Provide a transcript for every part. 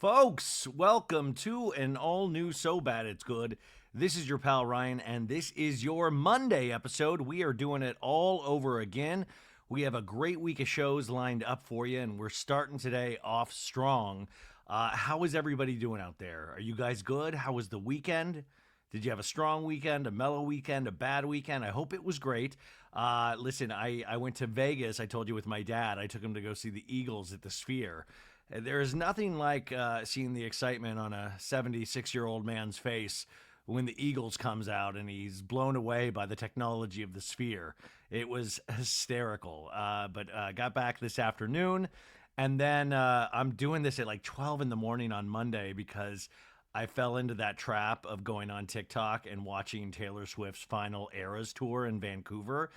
Folks, welcome to an all new So Bad It's Good. This is your pal Ryan, and this is your Monday episode. We are doing it all over again. We have a great week of shows lined up for you, and we're starting today off strong. How is everybody doing out there? Are you guys good? How was the weekend? Did you have a strong weekend, a mellow weekend, a bad weekend? I hope it was great. Listen, I went to Vegas, I told you, with my dad. I took him to go see the Eagles at the Sphere. There is nothing like seeing the excitement on a 76-year-old man's face when the Eagles comes out and he's blown away by the technology of the Sphere. It was hysterical. But got back this afternoon, and then I'm doing this at like 12 in the morning on Monday because I fell into that trap of going on TikTok and watching Taylor Swift's final Eras tour in Vancouver.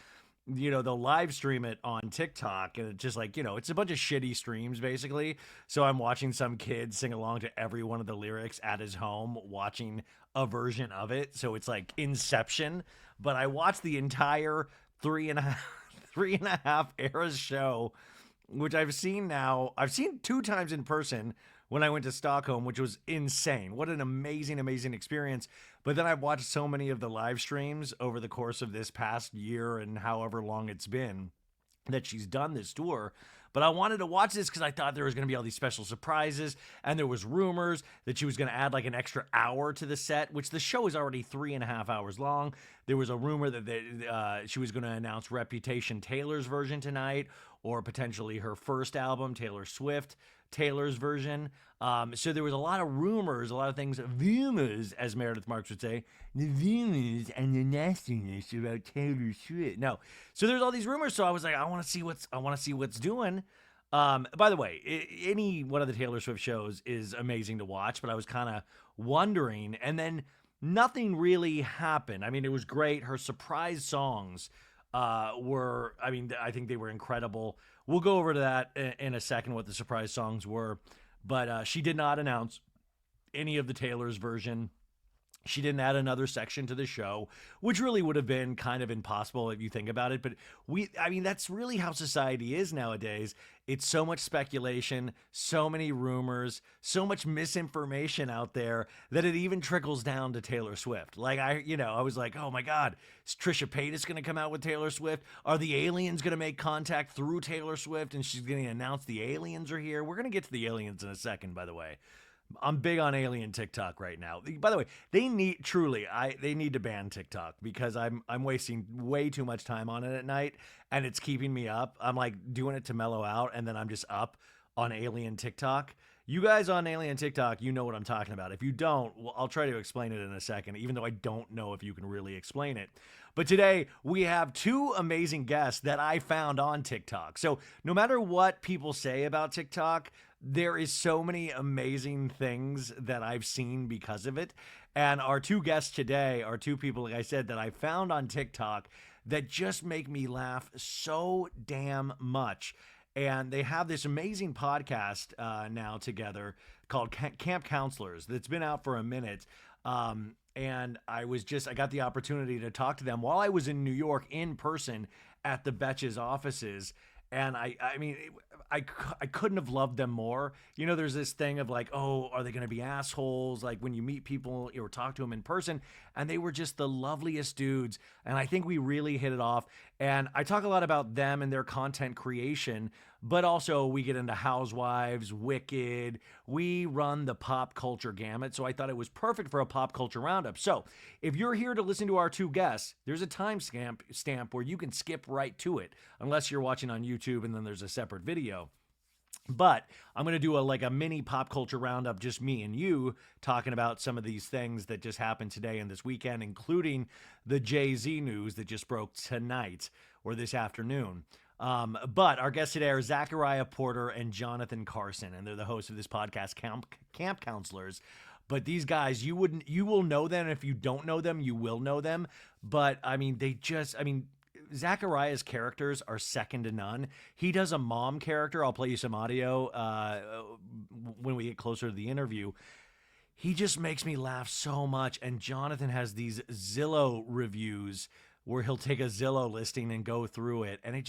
They'll live stream it on TikTok, and it's just like, it's a bunch of shitty streams basically. So I'm watching some kid sing along to every one of the lyrics at his home, watching a version of it. So it's like Inception, but I watched the entire three and a half Eras show, which I've seen two times in person when I went to Stockholm, which was insane. What an amazing, amazing experience. But then I've watched so many of the live streams over the course of this past year and however long it's been that she's done this tour. But I wanted to watch this because I thought there was going to be all these special surprises, and there was rumors that she was going to add like an extra hour to the set, which the show is already 3.5 hours long. There was a rumor that she was going to announce Reputation Taylor's version tonight, or potentially her first album, Taylor Swift Taylor's version. So there was a lot of rumors, a lot of things, rumors, as Meredith Marks would say, the rumors and the nastiness about Taylor Swift. No, so there's all these rumors. So I was like, I want to see what's doing. By the way, any one of the Taylor Swift shows is amazing to watch, but I was kind of wondering, and then nothing really happened. I mean, it was great. Her surprise songs I think they were incredible. We'll go over to that in a second, what the surprise songs were. But she did not announce any of the Taylor's version. She didn't add another section to the show, which really would have been kind of impossible if you think about it. But that's really how society is nowadays. It's so much speculation, so many rumors, so much misinformation out there that it even trickles down to Taylor Swift. Like I was like, oh my God, is Trisha Paytas going to come out with Taylor Swift? Are the aliens going to make contact through Taylor Swift and she's going to announce the aliens are here? We're going to get to the aliens in a second, by the way. I'm big on alien TikTok right now. By the way, they need to ban TikTok because I'm wasting way too much time on it at night, and it's keeping me up. I'm like doing it to mellow out, and then I'm just up on alien TikTok. You guys on alien TikTok, you know what I'm talking about. If you don't, well, I'll try to explain it in a second, even though I don't know if you can really explain it. But today we have two amazing guests that I found on TikTok. So no matter what people say about TikTok, there is so many amazing things that I've seen because of it. And our two guests today are two people, like I said, that I found on TikTok that just make me laugh so damn much. And they have this amazing podcast now together called Camp Counselors that's been out for a minute. And I got the opportunity to talk to them while I was in New York in person at the Betches offices. And I couldn't have loved them more. There's this thing of like, oh, are they going to be assholes? Like when you meet people or talk to them in person, and they were just the loveliest dudes. And I think we really hit it off. And I talk a lot about them and their content creation, but also we get into Housewives, Wicked. We run the pop culture gamut. So I thought it was perfect for a pop culture roundup. So if you're here to listen to our two guests, there's a time stamp where you can skip right to it, unless you're watching on YouTube and then there's a separate video. But I'm going to do a mini pop culture roundup, just me and you, talking about some of these things that just happened today and this weekend, including the Jay-Z news that just broke tonight or this afternoon. But our guests today are Zachariah Porter and Jonathan Carson, and they're the hosts of this podcast, Camp Counselors. But these guys, you will know them. If you don't know them, you will know them. But Zachariah's characters are second to none. He does a mom character. I'll play you some audio when we get closer to the interview. He just makes me laugh so much. And Jonathan has these Zillow reviews where he'll take a Zillow listing and go through it. And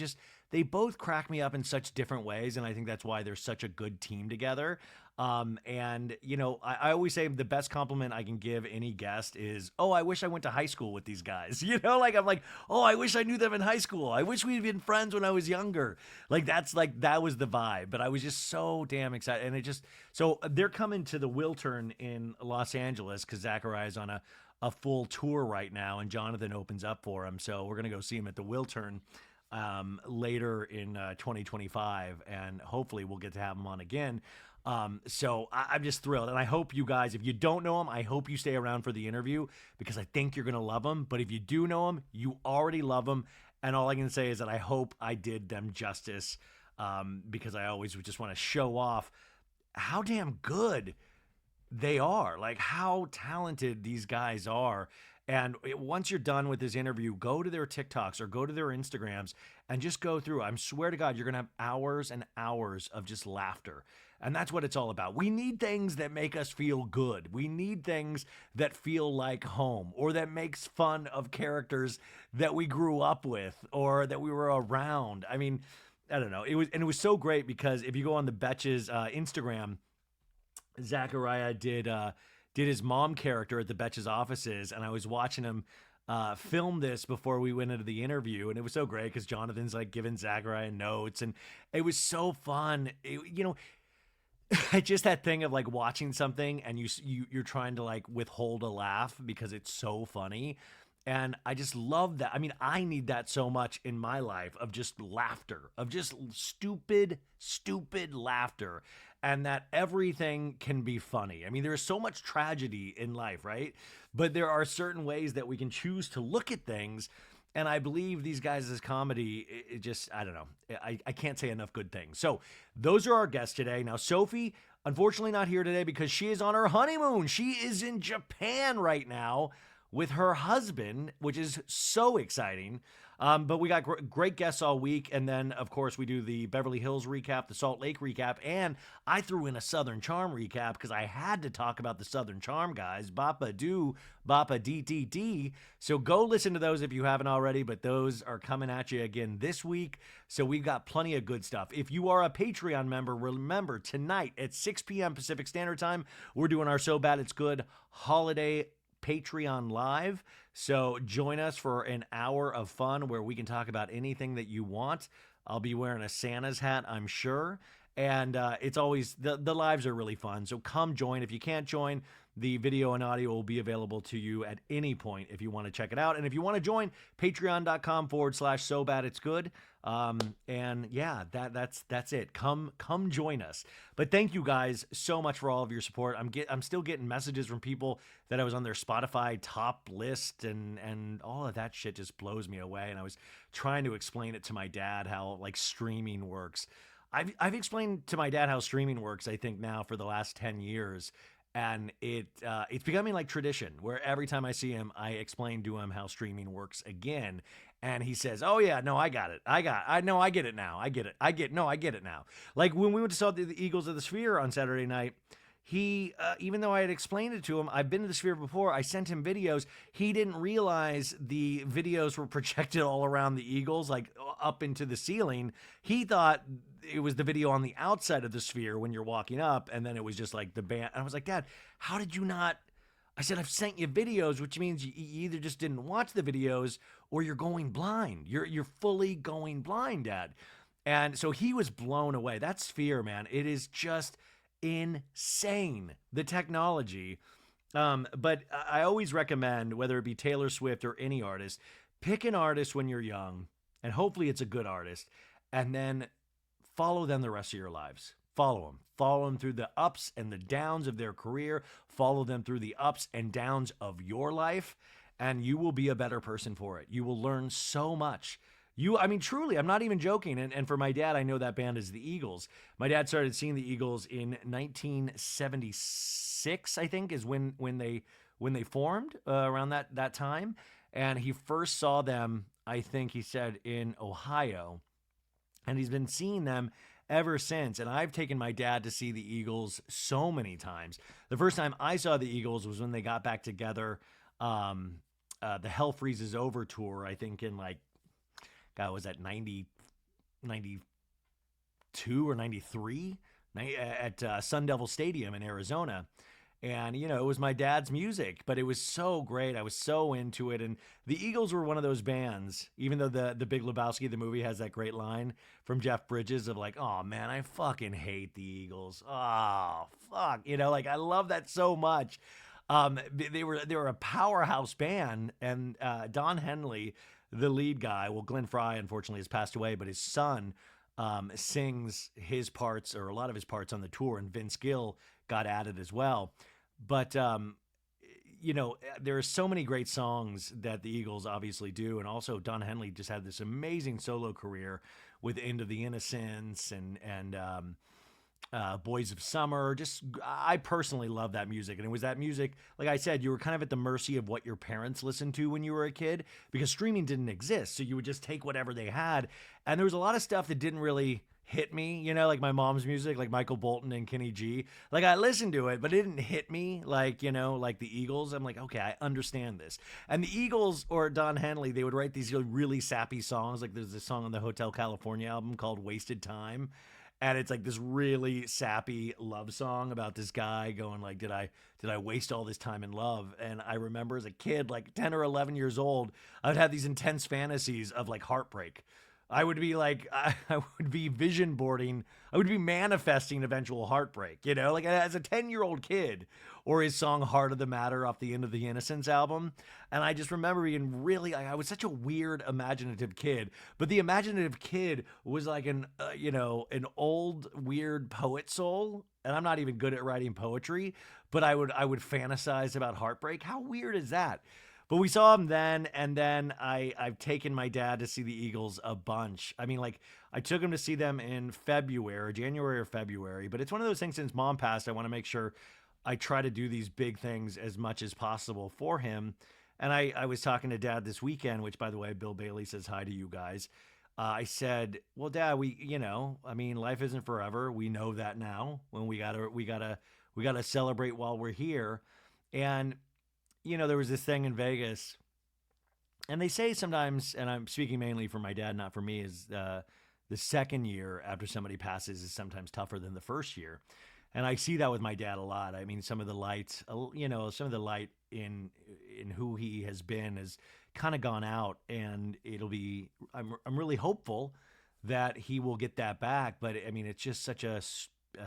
they both crack me up in such different ways. And I think that's why they're such a good team together. And I always say the best compliment I can give any guest is, oh, I wish I went to high school with these guys. I'm like, oh, I wish I knew them in high school. I wish we'd been friends when I was younger. That was the vibe, but I was just so damn excited. And so they're coming to the Wiltern in Los Angeles because Zachariah's on a full tour right now, and Jonathan opens up for him. So we're going to go see him at the Wiltern later in 2025, and hopefully we'll get to have him on again. So I'm just thrilled. And I hope you guys, if you don't know him, I hope you stay around for the interview because I think you're going to love him. But if you do know him, you already love him. And all I can say is that I hope I did them justice because I always just want to show off how damn good they are, like how talented these guys are. And once you're done with this interview, go to their TikToks or go to their Instagrams and just go through. I swear to God, you're going to have hours and hours of just laughter. And that's what it's all about. We need things that make us feel good. We need things that feel like home or that makes fun of characters that we grew up with or that we were around. I mean, I don't know. It was so great because if you go on the Betches Instagram, Zachariah did his mom character at the Betches offices, and I was watching him film this before we went into the interview, and it was so great because Jonathan's like giving Zachariah notes, and it was so fun. Just that thing of like watching something and you're trying to like withhold a laugh because it's so funny. And I just love that. I mean, I need that so much in my life of just laughter, of just stupid laughter, and that everything can be funny. I mean, there is so much tragedy in life, right? But there are certain ways that we can choose to look at things. And I believe these guys' comedy, it just, I don't know. I can't say enough good things. So those are our guests today. Now, Sophie, unfortunately not here today because she is on her honeymoon. She is in Japan right now with her husband, which is so exciting. But we got great guests all week. And then, of course, we do the Beverly Hills recap, the Salt Lake recap, and I threw in a Southern Charm recap because I had to talk about the Southern Charm guys, Bapa Do, Bapa DTD. So go listen to those if you haven't already, but those are coming at you again this week. So we've got plenty of good stuff. If you are a Patreon member, remember tonight at 6 p.m. Pacific Standard Time, we're doing our So Bad It's Good holiday Patreon Live. So join us for an hour of fun where we can talk about anything that you want. I'll be wearing a Santa's hat, I'm sure. And it's always, the lives are really fun. So come join. If you can't join, the video and audio will be available to you at any point if you want to check it out. And if you want to join, patreon.com/so bad it's good. And yeah, that's it. Come join us. But thank you guys so much for all of your support. I'm still getting messages from people that I was on their Spotify top list, and all of that shit just blows me away. And I was trying to explain it to my dad how like streaming works. I've explained to my dad how streaming works, I think now for the last 10 years. And it's becoming like tradition where every time I see him, I explain to him how streaming works again. And he says, oh yeah, no, I got it. I get it now. I get it now. Like when we went to saw the Eagles of the Sphere on Saturday night, he, even though I had explained it to him, I've been to the Sphere before, I sent him videos. He didn't realize the videos were projected all around the Eagles, like up into the ceiling. He thought it was the video on the outside of the Sphere when you're walking up, and then it was just like the band. And I was like, Dad, how did you not? I said, I've sent you videos, which means you either just didn't watch the videos or you're going blind. You're fully going blind, Dad. And so he was blown away. That Sphere, man, it is just insane, the technology. But I always recommend, whether it be Taylor Swift or any artist, pick an artist when you're young, and hopefully it's a good artist, and then follow them the rest of your lives. Follow them through the ups and the downs of their career. Follow them through the ups and downs of your life, and you will be a better person for it. You will learn so much. I mean, truly, I'm not even joking. And for my dad, I know that band is the Eagles. My dad started seeing the Eagles in 1976, I think, is when they formed around that time. And he first saw them, I think he said, in Ohio. And he's been seeing them ever since. And I've taken my dad to see the Eagles so many times. The first time I saw the Eagles was when they got back together the Hell Freezes Over tour, I think in like, God, was that 92 or 93 at Sun Devil Stadium in Arizona. And, it was my dad's music, but it was so great. I was so into it. And the Eagles were one of those bands, even though the Big Lebowski, the movie, has that great line from Jeff Bridges of like, oh man, I fucking hate the Eagles. Oh, fuck. Like I love that so much. They were a powerhouse band, and Don Henley, the lead guy, well, Glenn Fry unfortunately has passed away, but his son sings his parts or a lot of his parts on the tour, and Vince Gill got added as well. But there are so many great songs that the Eagles obviously do, and also Don Henley just had this amazing solo career with "End of the Innocents" and Boys of Summer. Just, I personally love that music. And it was that music, like I said, you were kind of at the mercy of what your parents listened to when you were a kid, because streaming didn't exist. So you would just take whatever they had. And there was a lot of stuff that didn't really hit me, like my mom's music, like Michael Bolton and Kenny G. Like I listened to it, but it didn't hit me like, like the Eagles. I'm like, okay, I understand this. And the Eagles or Don Henley, they would write these really sappy songs. Like there's this song on the Hotel California album called Wasted Time. And it's like this really sappy love song about this guy going like, did I waste all this time in love? And I remember as a kid, like 10 or 11 years old, I would have these intense fantasies of like heartbreak. I would be like, I would be vision boarding. I would be manifesting eventual heartbreak, like as a 10-year-old kid, or his song Heart of the Matter off the End of the Innocence album. And I just remember being really, I was such a weird, imaginative kid, but the imaginative kid was like an old, weird poet soul. And I'm not even good at writing poetry, but I would fantasize about heartbreak. How weird is that? But we saw him then, and then I've taken my dad to see the Eagles a bunch. I mean, like, I took him to see them in January or February. But it's one of those things, since Mom passed, I want to make sure I try to do these big things as much as possible for him. And I was talking to Dad this weekend, which, by the way, Bill Bailey says hi to you guys. I said, well, Dad, life isn't forever. We know that now. When we gotta celebrate while we're here. And there was this thing in Vegas, and they say sometimes, and I'm speaking mainly for my dad, not for me, is the second year after somebody passes is sometimes tougher than the first year. And I see that with my dad a lot. I mean, some of the light in who he has been has kind of gone out, and I'm really hopeful that he will get that back. But I mean, it's just such a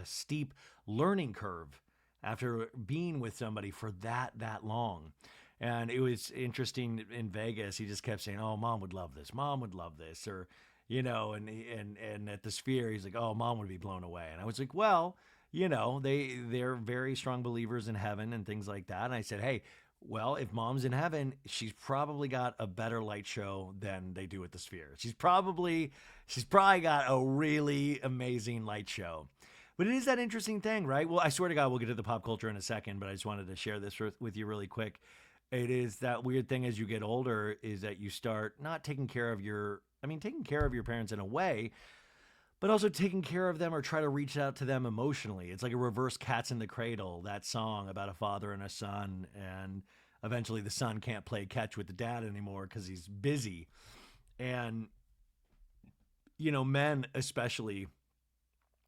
steep learning curve after being with somebody for that long. And it was interesting in Vegas. He just kept saying, oh, Mom would love this. Mom would love this. Or, and at the Sphere, he's like, oh, Mom would be blown away. And I was like, well, they're very strong believers in heaven and things like that. And I said, hey, well, if Mom's in heaven, she's probably got a better light show than they do at the Sphere. She's probably got a really amazing light show. But it is that interesting thing, right? Well, I swear to God, we'll get to the pop culture in a second, but I just wanted to share this with you really quick. It is that weird thing as you get older, is that you start not taking care of your parents in a way, but also taking care of them or try to reach out to them emotionally. It's like a reverse Cats in the Cradle, that song about a father and a son, and eventually the son can't play catch with the dad anymore because he's busy. And, men especially,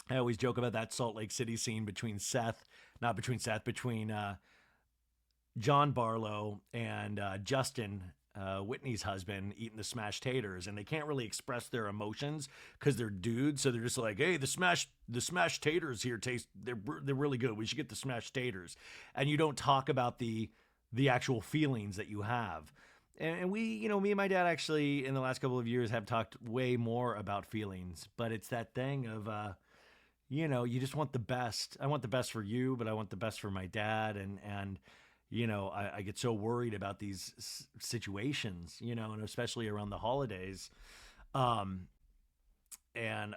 I always joke about that Salt Lake City scene between John Barlow and Justin, Whitney's husband, eating the smashed taters, and they can't really express their emotions because they're dudes. So they're just like, hey, the smashed taters here they're really good. We should get the smashed taters. And you don't talk about the actual feelings that you have. And we, me and my dad actually in the last couple of years have talked way more about feelings, but it's that thing of, you just want the best. I want the best for you, but I want the best for my dad. And I get so worried about these situations, and especially around the holidays. And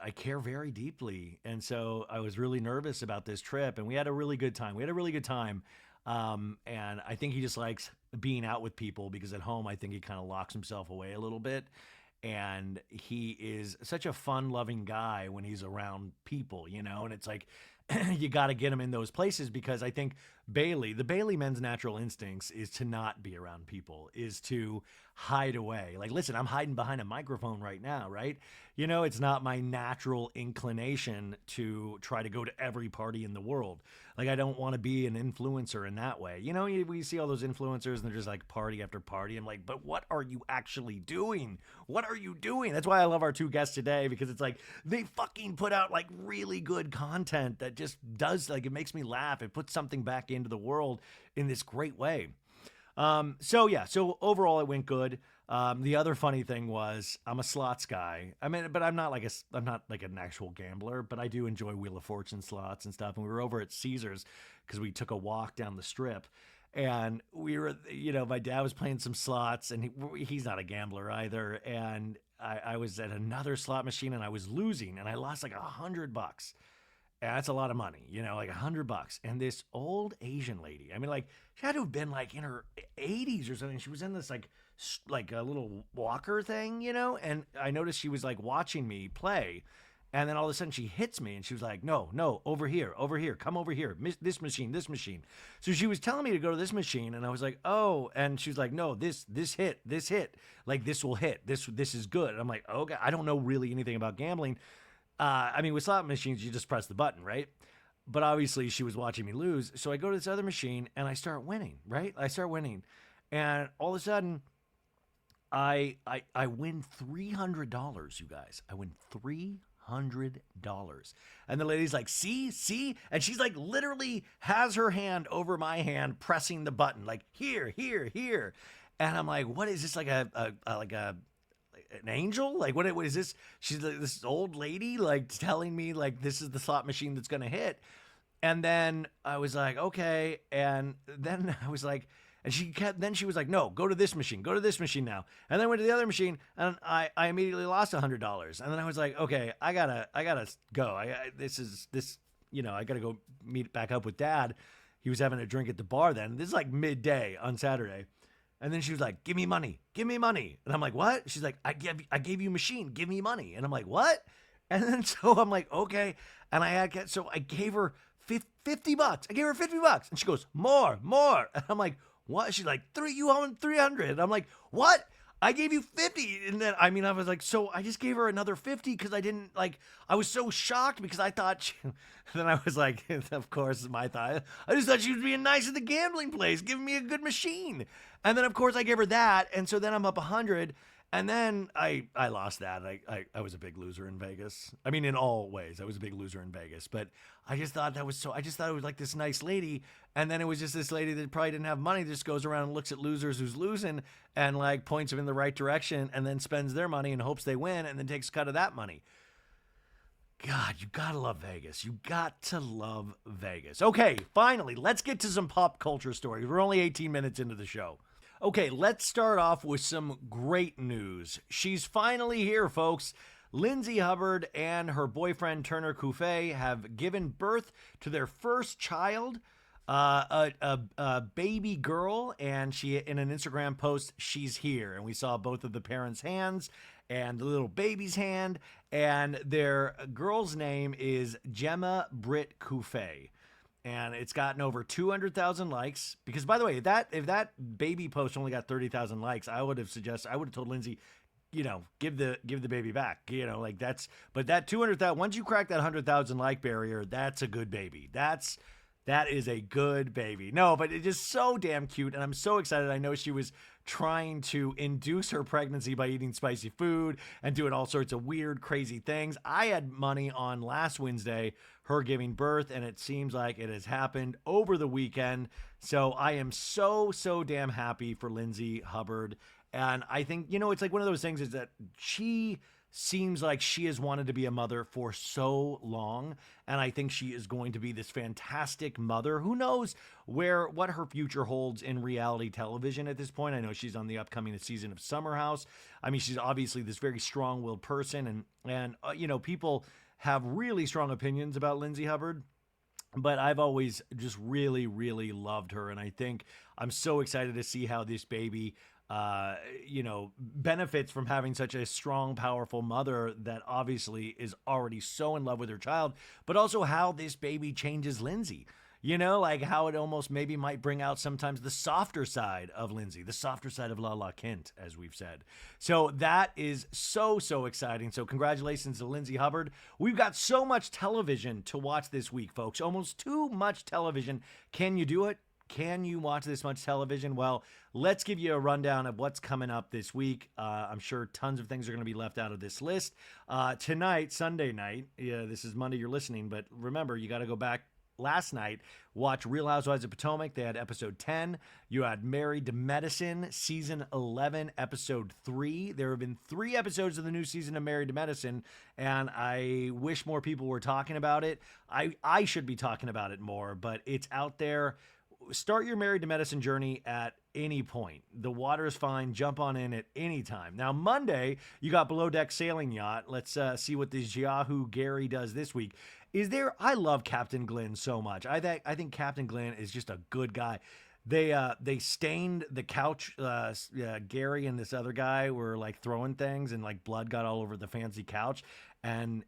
I care very deeply. And so I was really nervous about this trip, and we had a really good time. And I think he just likes being out with people, because at home, I think he kind of locks himself away a little bit. And he is such a fun-loving guy when he's around people, and it's like, you got to get him in those places, because I think The Bailey men's natural instincts is to not be around people, is to hide away. Like, listen, I'm hiding behind a microphone right now, right? You know, it's not my natural inclination to try to go to every party in the world. Like, I don't want to be an influencer in that way. You know, we see all those influencers and they're just like party after party. I'm like, but what are you actually doing? What are you doing? That's why I love our two guests today, because it's like they fucking put out like really good content that just does, like, it makes me laugh. It puts something back into the world in this great way. So overall it went good. The other funny thing was I'm a slots guy. I mean, but I'm not like an actual gambler, but I do enjoy Wheel of Fortune slots and stuff. And we were over at Caesars because we took a walk down the strip, and we were, my dad was playing some slots, and he's not a gambler either. And I was at another slot machine and I was losing, and I lost like $100. And that's a lot of money, like $100. And this old Asian lady, I mean, like, she had to have been like in her 80s or something. She was in this like a little walker thing, and I noticed she was like watching me play. And then all of a sudden she hits me and she was like, no, over here, come over here, this machine. So she was telling me to go to this machine, and I was like, oh, and she was like, no, this hit, like this will hit, this is good. And I'm like, okay, I don't know really anything about gambling. I mean, with slot machines, you just press the button, right? But obviously she was watching me lose. So I go to this other machine and I start winning, right? And all of a sudden I win $300, you guys. I win $300. And the lady's like, see? And she's like literally has her hand over my hand, pressing the button, like here. And I'm like, what is this, like an angel? Like, what is this? She's like this old lady, like telling me like this is the slot machine that's gonna hit. And then I was like, okay. And then I was like, and she was like, no, go to this machine now. And then I went to the other machine, and I immediately lost $100. And then I was like, okay, I gotta go. I gotta go meet back up with Dad. He was having a drink at the bar then. This is like midday on Saturday. And then she was like, give me money. And I'm like, what? She's like, I gave you a machine. Give me money. And I'm like, what? And then so I'm like, okay. And I gave her $50. I gave her $50. And she goes, more. And I'm like, what? She's like, you own 300. And I'm like, what? I gave you 50. And then, I was like, so I just gave her another 50 because I was so shocked because I thought, then I was like, of course, my thought, I just thought she was being nice at the gambling place, giving me a good machine. And then, of course, I gave her that. And so then I'm up 100. And then I lost that. I was a big loser in Vegas. I mean, in all ways, I was a big loser in Vegas. But I just thought it was like this nice lady. And then it was just this lady that probably didn't have money, just goes around and looks at losers who's losing and like points them in the right direction and then spends their money and hopes they win and then takes a cut of that money. God, you gotta love Vegas. You got to love Vegas. Okay, finally, let's get to some pop culture stories. We're only 18 minutes into the show. Okay, let's start off with some great news. She's finally here, folks. Lindsay Hubbard and her boyfriend Turner Coufet have given birth to their first child, a baby girl, and she, in an Instagram post, she's here. And we saw both of the parents' hands and the little baby's hand, and their girl's name is Gemma Britt Coufet. And it's gotten over 200,000 likes. Because, by the way, if that baby post only got 30,000 likes, I would have told Lindsay, give the baby back. But that 200,000, once you crack that 100,000 like barrier, that's a good baby. That is a good baby. No, but it's just so damn cute, and I'm so excited. I know she was trying to induce her pregnancy by eating spicy food and doing all sorts of weird, crazy things. I had money on last Wednesday, her giving birth, and it seems like it has happened over the weekend. So I am so damn happy for Lindsay Hubbard. And I think, it's like one of those things is that she seems like she has wanted to be a mother for so long, and I think she is going to be this fantastic mother. Who knows what her future holds in reality television at this point. I know she's on the upcoming season of Summer House. I mean, she's obviously this very strong-willed person, and people have really strong opinions about Lindsay Hubbard. But I've always just really, really loved her, and I think I'm so excited to see how this baby benefits from having such a strong, powerful mother that obviously is already so in love with her child, but also how this baby changes Lindsay. like how it almost maybe might bring out sometimes the softer side of Lindsay, the softer side of Lala Kent, as we've said. So that is so, so exciting. So congratulations to Lindsay Hubbard. We've got so much television to watch this week, folks. Almost too much television. Can you do it? Can you watch this much television? Well, let's give you a rundown of what's coming up this week. I'm sure tons of things are going to be left out of this list. Tonight, Sunday night, this is Monday you're listening, but remember, you got to go back last night, watch Real Housewives of Potomac. They had episode 10. You had Married to Medicine, season 11, episode 3. There have been 3 episodes of the new season of Married to Medicine, and I wish more people were talking about it. I should be talking about it more, but it's out there. Start your Married to Medicine journey at any point. The water is fine. Jump on in at any time. Now, Monday, you got Below Deck Sailing Yacht. Let's see what this Yahoo Gary does this week. I love Captain Glenn so much. I think Captain Glenn is just a good guy. They stained the couch. Gary and this other guy were like throwing things, and like blood got all over the fancy couch. And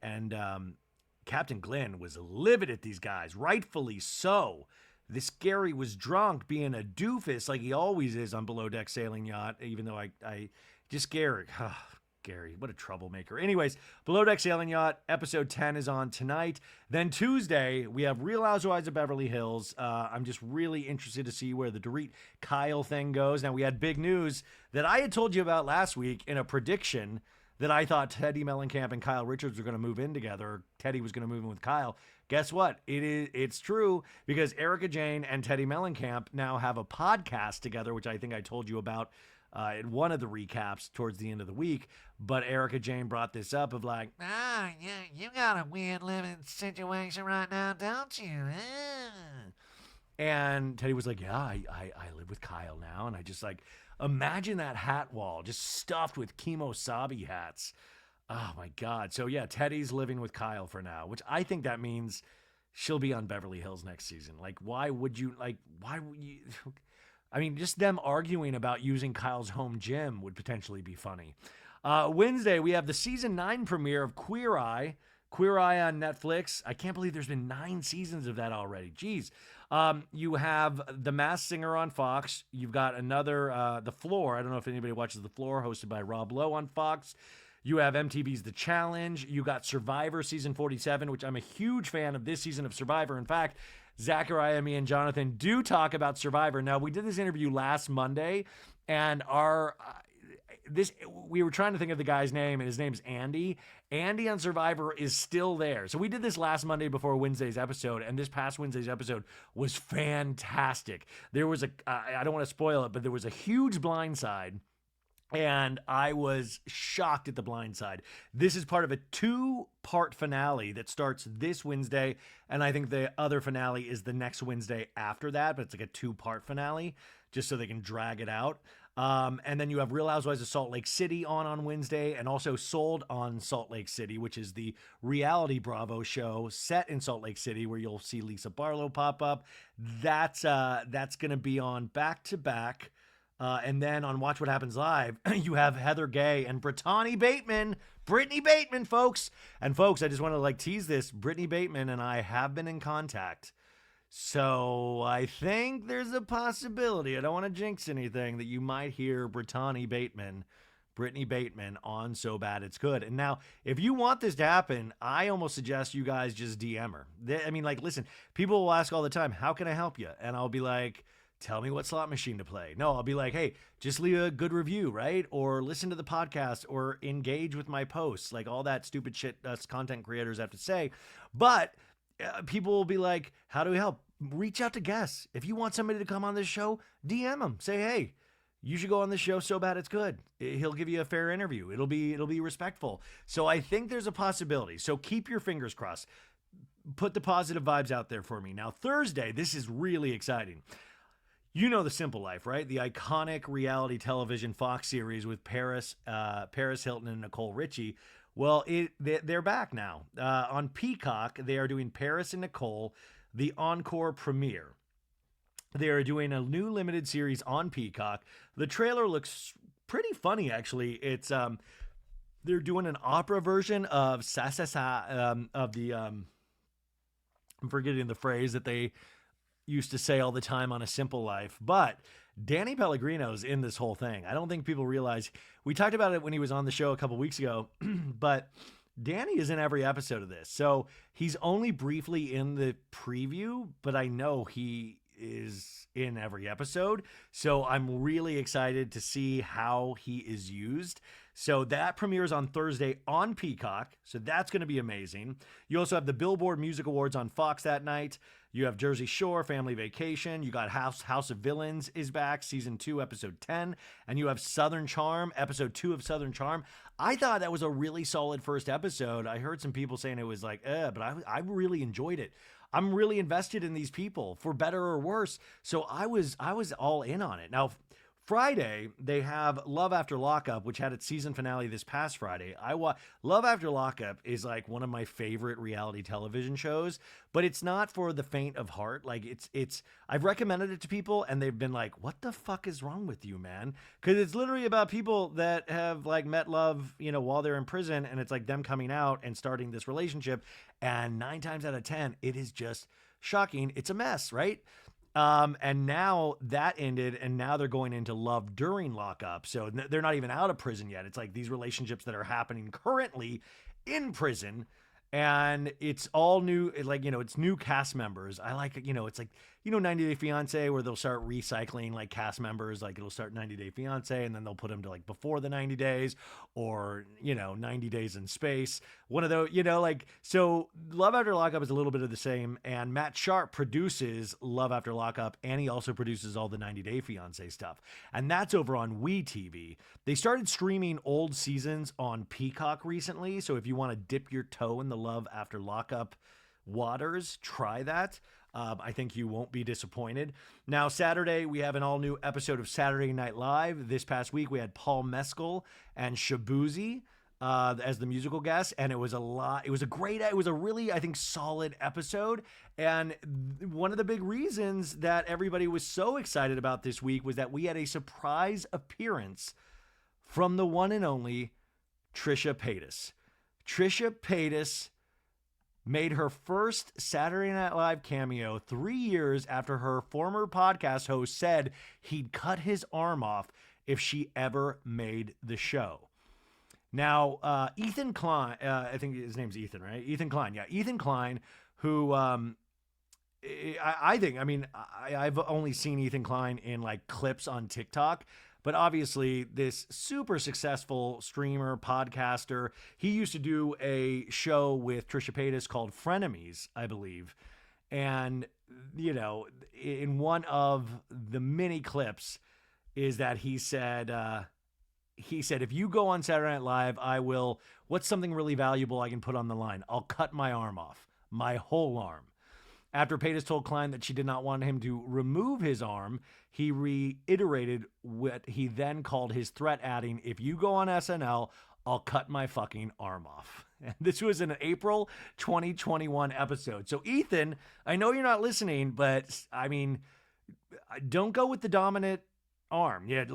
Captain Glenn was livid at these guys, rightfully so. This Gary was drunk, being a doofus like he always is on Below Deck Sailing Yacht, even though I just Gary, Gary, what a troublemaker. Anyways, Below Deck Sailing Yacht, episode 10 is on tonight. Then Tuesday, we have Real Housewives of Beverly Hills. I'm just really interested to see where the Dorit Kyle thing goes. Now, we had big news that I had told you about last week in a prediction that I thought Teddi Mellencamp and Kyle Richards were going to move in together. Teddi was going to move in with Kyle. Guess what? It's true, because Erica Jane and Teddi Mellencamp now have a podcast together, which I think I told you about in one of the recaps towards the end of the week. But Erica Jane brought this up of like, yeah, you got a weird living situation right now, don't you? And Teddi was like, yeah, I live with Kyle now. And I just like, imagine that hat wall just stuffed with Kimosabi hats. Oh my God. So yeah, Teddy's living with Kyle for now, which I think that means she'll be on Beverly Hills next season. Like, why would you, I mean, just them arguing about using Kyle's home gym would potentially be funny. Wednesday, we have the season 9 premiere of Queer Eye. Queer Eye on Netflix. I can't believe there's been 9 seasons of that already. Jeez. You have The Masked Singer on Fox. You've got another, The Floor. I don't know if anybody watches The Floor, hosted by Rob Lowe on Fox. You have MTV's The Challenge. You got Survivor season 47, which I'm a huge fan of this season of Survivor. In fact, Zachariah, me, and Jonathan do talk about Survivor. Now, we did this interview last Monday, and we were trying to think of the guy's name, and his name's Andy. Andy on Survivor is still there. So we did this last Monday before Wednesday's episode, and this past Wednesday's episode was fantastic. There was I don't want to spoil it, but there was a huge blindside. And I was shocked at the blind side. This is part of a 2-part finale that starts this Wednesday. And I think the other finale is the next Wednesday after that. But it's like a 2-part finale just so they can drag it out. And then you have Real Housewives of Salt Lake City on Wednesday, and also Sold on Salt Lake City, which is the reality Bravo show set in Salt Lake City where you'll see Lisa Barlow pop up. That's going to be on back-to-back. And then on Watch What Happens Live, you have Heather Gay and Brittany Bateman. Brittany Bateman, folks. And folks, I just want to tease this. Brittany Bateman and I have been in contact. So I think there's a possibility, I don't want to jinx anything, that you might hear Brittany Bateman on So Bad It's Good. And now, if you want this to happen, I almost suggest you guys just DM her. Listen, people will ask all the time, how can I help you? And I'll be like, tell me what slot machine to play. No, I'll be like, hey, just leave a good review, right? Or listen to the podcast, or engage with my posts, like all that stupid shit us content creators have to say. But people will be like, how do we help? Reach out to guests. If you want somebody to come on this show, DM them. Say, hey, you should go on this show So Bad It's Good. He'll give you a fair interview. It'll be respectful. So I think there's a possibility. So keep your fingers crossed. Put the positive vibes out there for me. Now, Thursday, this is really exciting. You know The Simple Life, right? The iconic reality television Fox series with Paris Hilton and Nicole Richie. Well, they're back now. On Peacock, they are doing Paris and Nicole, the encore premiere. They are doing a new limited series on Peacock. The trailer looks pretty funny, actually. It's they're doing an opera version of Sa Sa Sa of the I'm forgetting the phrase that they used to say all the time on A Simple Life, but Danny Pellegrino's in this whole thing. I don't think people realize. We talked about it when he was on the show a couple weeks ago, but Danny is in every episode of this. So he's only briefly in the preview, but I know he is in every episode. So I'm really excited to see how he is used. So that premieres on Thursday on Peacock. So that's going to be amazing. You also have the Billboard Music Awards on Fox that night. You have Jersey Shore, Family Vacation. You got House of Villains is back, season 2, episode 10. And you have Southern Charm, episode 2 of Southern Charm. I thought that was a really solid first episode. I heard some people saying it was like, but I really enjoyed it. I'm really invested in these people, for better or worse. So I was all in on it. Now, Friday, they have Love After Lockup, which had its season finale this past Friday. Love After Lockup is like one of my favorite reality television shows, but it's not for the faint of heart. Like I've recommended it to people and they've been like, what the fuck is wrong with you, man? Because it's literally about people that have like met love, while they're in prison, and it's like them coming out and starting this relationship. And 9 times out of 10, it is just shocking. It's a mess, right? And now that ended, and now they're going into love during lockup. So they're not even out of prison yet. It's like these relationships that are happening currently in prison, and it's all new. It's new cast members. I like, it's like, 90 Day Fiance, where they'll start recycling like cast members. Like it'll start 90 Day Fiance, and then they'll put them to like before the 90 days, or 90 Days in Space. One of those, so Love After Lockup is a little bit of the same. And Matt Sharp produces Love After Lockup, and he also produces all the 90 Day Fiance stuff. And that's over on WeTV. They started streaming old seasons on Peacock recently. So if you want to dip your toe in the Love After Lockup waters, try that. I think you won't be disappointed. Now, Saturday, we have an all-new episode of Saturday Night Live. This past week, we had Paul Mescal and Shabuzi as the musical guests, and it was a really, I think, solid episode. And one of the big reasons that everybody was so excited about this week was that we had a surprise appearance from the one and only Trisha Paytas. Trisha Paytas made her first Saturday Night Live cameo 3 years after her former podcast host said he'd cut his arm off if she ever made the show. Now, Ethan Klein, I think his name's Ethan, right? Ethan Klein. Yeah, Ethan Klein, who I've only seen Ethan Klein in like clips on TikTok. But obviously, this super successful streamer, podcaster, he used to do a show with Trisha Paytas called Frenemies, I believe. And, in one of the many clips is that he said, if you go on Saturday Night Live, what's something really valuable I can put on the line? I'll cut my arm off, my whole arm. After Paytas told Klein that she did not want him to remove his arm, he reiterated what he then called his threat, adding, if you go on SNL, I'll cut my fucking arm off. And this was an April 2021 episode. So Ethan, I know you're not listening, but don't go with the dominant arm. Yeah,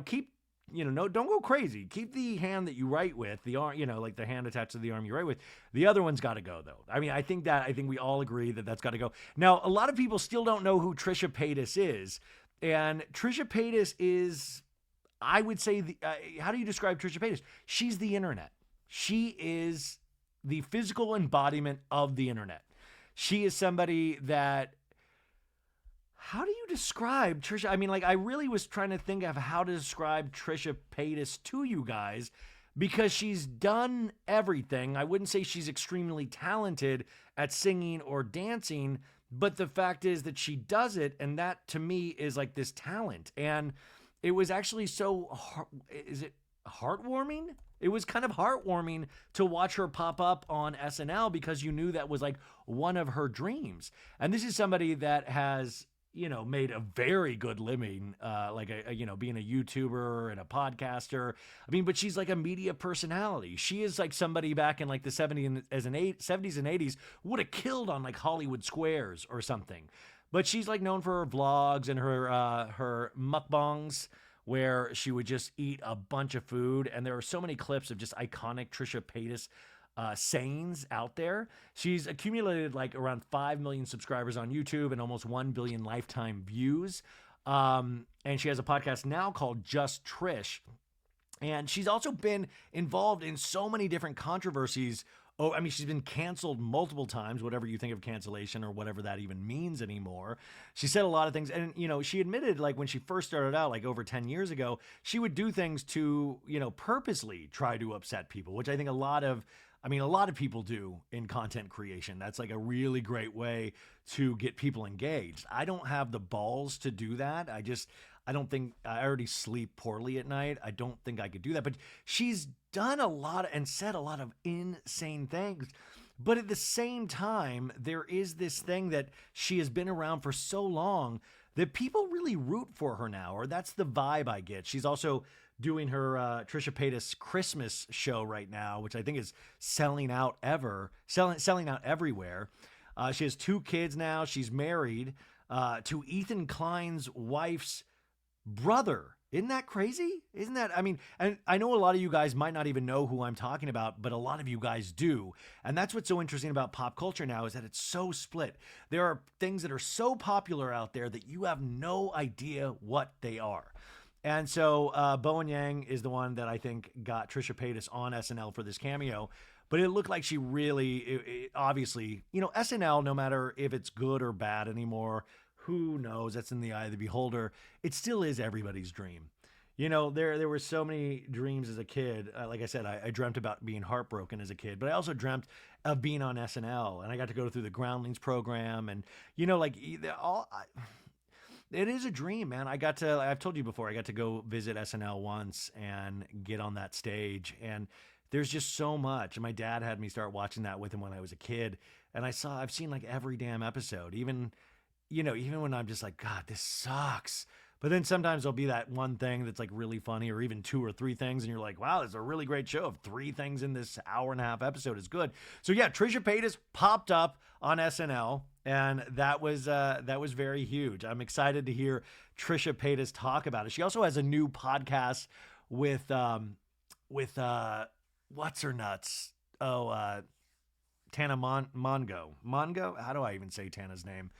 keep, don't go crazy. Keep the hand that you write with, the arm, like the hand attached to the arm you write with. The other one's got to go, though. I think we all agree that that's got to go. Now, a lot of people still don't know who Trisha Paytas is. And Trisha Paytas is, I would say, how do you describe Trisha Paytas? She's the internet. She is the physical embodiment of the internet. She is somebody that, how do you describe Trisha? I really was trying to think of how to describe Trisha Paytas to you guys, because she's done everything. I wouldn't say she's extremely talented at singing or dancing, but the fact is that she does it, and that to me is like this talent. And it was actually is it heartwarming? It was kind of heartwarming to watch her pop up on SNL, because you knew that was like one of her dreams. And this is somebody that has, made a very good living, being a YouTuber and a podcaster. But she's like a media personality. She is like somebody back in like the 70s and 80s would have killed on like Hollywood Squares or something. But she's like known for her vlogs and her mukbangs, where she would just eat a bunch of food. And there are so many clips of just iconic Trisha Paytas sayings out there. She's accumulated like around 5 million subscribers on YouTube and almost 1 billion lifetime views. And she has a podcast now called Just Trish. And she's also been involved in so many different controversies. Oh, I mean, she's been canceled multiple times, whatever you think of cancellation or whatever that even means anymore. She said a lot of things. And, she admitted, like, when she first started out, like over 10 years ago, she would do things to, purposely try to upset people, which I think a lot of people do in content creation. That's like a really great way to get people engaged. I don't have the balls to do that. I don't think I already sleep poorly at night. I don't think I could do that. But she's done a lot and said a lot of insane things. But at the same time, there is this thing that she has been around for so long that people really root for her now, or that's the vibe I get. She's also doing her Trisha Paytas Christmas show right now, which I think is selling out everywhere. She has 2 kids now. She's married to Ethan Klein's wife's brother. Isn't that crazy? And I know a lot of you guys might not even know who I'm talking about, but a lot of you guys do. And that's what's so interesting about pop culture now, is that it's so split. There are things that are so popular out there that you have no idea what they are. And so Bowen Yang is the one that I think got Trisha Paytas on SNL for this cameo. But it looked like she really, obviously, SNL, no matter if it's good or bad anymore, who knows? That's in the eye of the beholder. It still is everybody's dream. There were so many dreams as a kid. Like I said, I dreamt about being heartbroken as a kid, but I also dreamt of being on SNL, and I got to go through the Groundlings program, and it is a dream, man. I've told you before, I got to go visit SNL once and get on that stage, and there's just so much. And my dad had me start watching that with him when I was a kid, and I've seen like every damn episode, even when I'm just like, God, this sucks. But then sometimes there'll be that one thing that's like really funny, or even 2 or 3 things, and you're like, wow, it's a really great show. If 3 things in this hour-and-a-half episode is good. So yeah, Trisha Paytas popped up on SNL, and that was very huge. I'm excited to hear Trisha Paytas talk about it. She also has a new podcast with what's her nuts? Oh, Tana Mongo. Mongo? How do I even say Tana's name?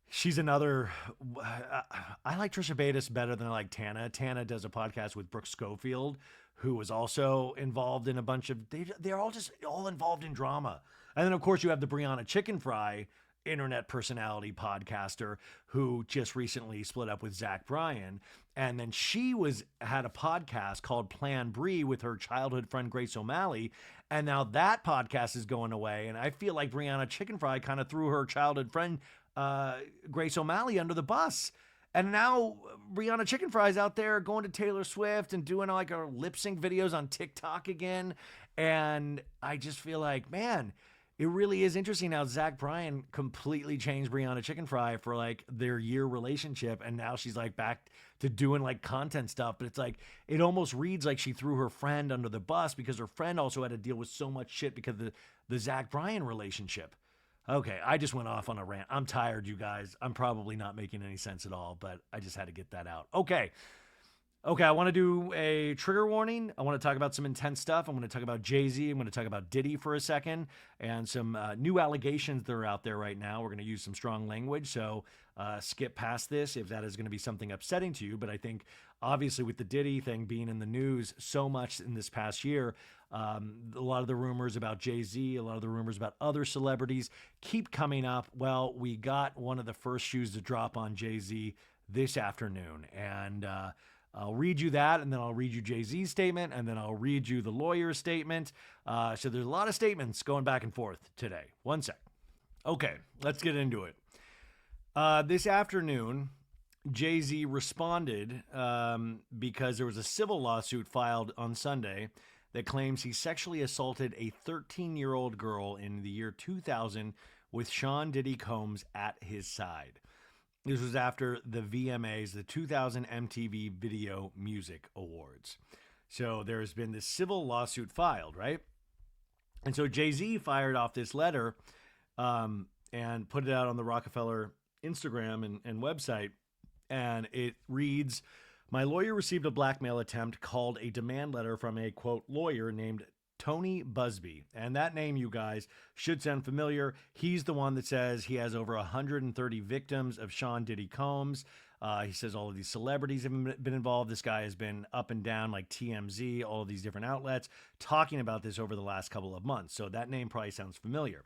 She's another. I like Trisha Paytas better than I like Tana. Tana does a podcast with Brooke Schofield, who was also involved in a bunch of. They're all involved in drama. And then of course you have the Brianna Chicken Fry internet personality podcaster who just recently split up with Zach Bryan. And then she had a podcast called Plan Brie with her childhood friend Grace O'Malley. And now that podcast is going away. And I feel like Brianna Chicken Fry kind of threw her childhood friend Grace O'Malley under the bus. And now Brianna Chicken Fry's out there going to Taylor Swift and doing like her lip sync videos on TikTok again. And I just feel like, man, it really is interesting how Zach Bryan completely changed Brianna Chicken Fry for like their year relationship. And now she's like back to doing like content stuff. But it's like, it almost reads like she threw her friend under the bus because her friend also had to deal with so much shit because of the Zach Bryan relationship. Okay, I just went off on a rant. I'm tired, you guys. I'm probably not making any sense at all, but I just had to get that out. Okay, I want to do a trigger warning. I want to talk about some intense stuff. I'm going to talk about Jay-Z. I'm going to talk about Diddy for a second and some new allegations that are out there right now. We're going to use some strong language, so skip past this if that is going to be something upsetting to you. But I think, obviously, with the Diddy thing being in the news so much in this past year, a lot of the rumors about Jay-Z, a lot of the rumors about other celebrities keep coming up. Well, we got one of the first shoes to drop on Jay-Z this afternoon. And I'll read you that, and then I'll read you Jay-Z's statement, and then I'll read you the lawyer's statement. So there's a lot of statements going back and forth today. One sec. Okay, let's get into it. This afternoon, Jay-Z responded because there was a civil lawsuit filed on Sunday that claims he sexually assaulted a 13-year-old girl in the year 2000 with Sean Diddy Combs at his side. This was after the VMAs, the 2000 MTV Video Music Awards. So there's been this civil lawsuit filed, right? And so Jay-Z fired off this letter and put it out on the Rockefeller Instagram and website. And it reads, "My lawyer received a blackmail attempt called a demand letter from a, quote, lawyer named Tony Busby. And that name, you guys, should sound familiar. He's the one that says he has over 130 victims of Sean Diddy Combs. He says all of these celebrities have been involved. This guy has been up and down like TMZ, all of these different outlets, talking about this over the last couple of months. So that name probably sounds familiar.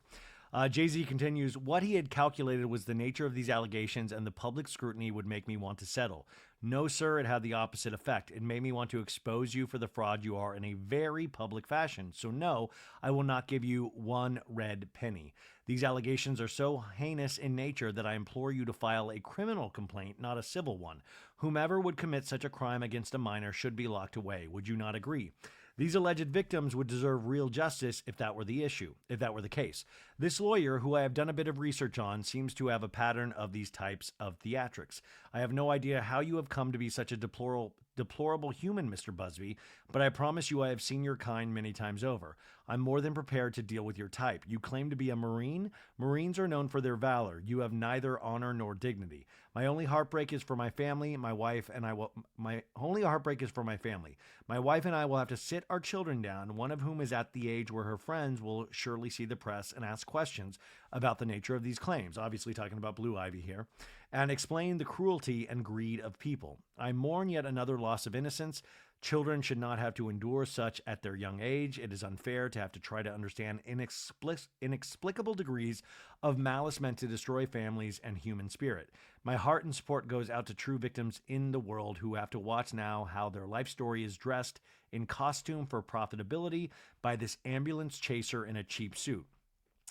Jay-Z continues, what he had calculated was the nature of these allegations and the public scrutiny would make me want to settle. No, sir, it had the opposite effect. It made me want to expose you for the fraud you are in a very public fashion. So no, I will not give you one red penny. These allegations are so heinous in nature that I implore you to file a criminal complaint, not a civil one. Whomever would commit such a crime against a minor should be locked away. Would you not agree? These alleged victims would deserve real justice if that were the issue, if that were the case. This lawyer, who I have done a bit of research on, seems to have a pattern of these types of theatrics. I have no idea how you have come to be such a deplorable human, Mr. Busby, but I promise you I have seen your kind many times over. I'm more than prepared to deal with your type. You claim to be a Marine? Marines are known for their valor. You have neither honor nor dignity. My only heartbreak is for my family, my wife, and I will. My only heartbreak is for my family. My wife and I will have to sit our children down, one of whom is at the age where her friends will surely see the press and ask questions about the nature of these claims, obviously talking about Blue Ivy here, and explain the cruelty and greed of people. I mourn yet another loss of innocence. Children should not have to endure such at their young age. It is unfair to have to try to understand inexplicable degrees of malice meant to destroy families and human spirit. My heart and support goes out to true victims in the world who have to watch now how their life story is dressed in costume for profitability by this ambulance chaser in a cheap suit.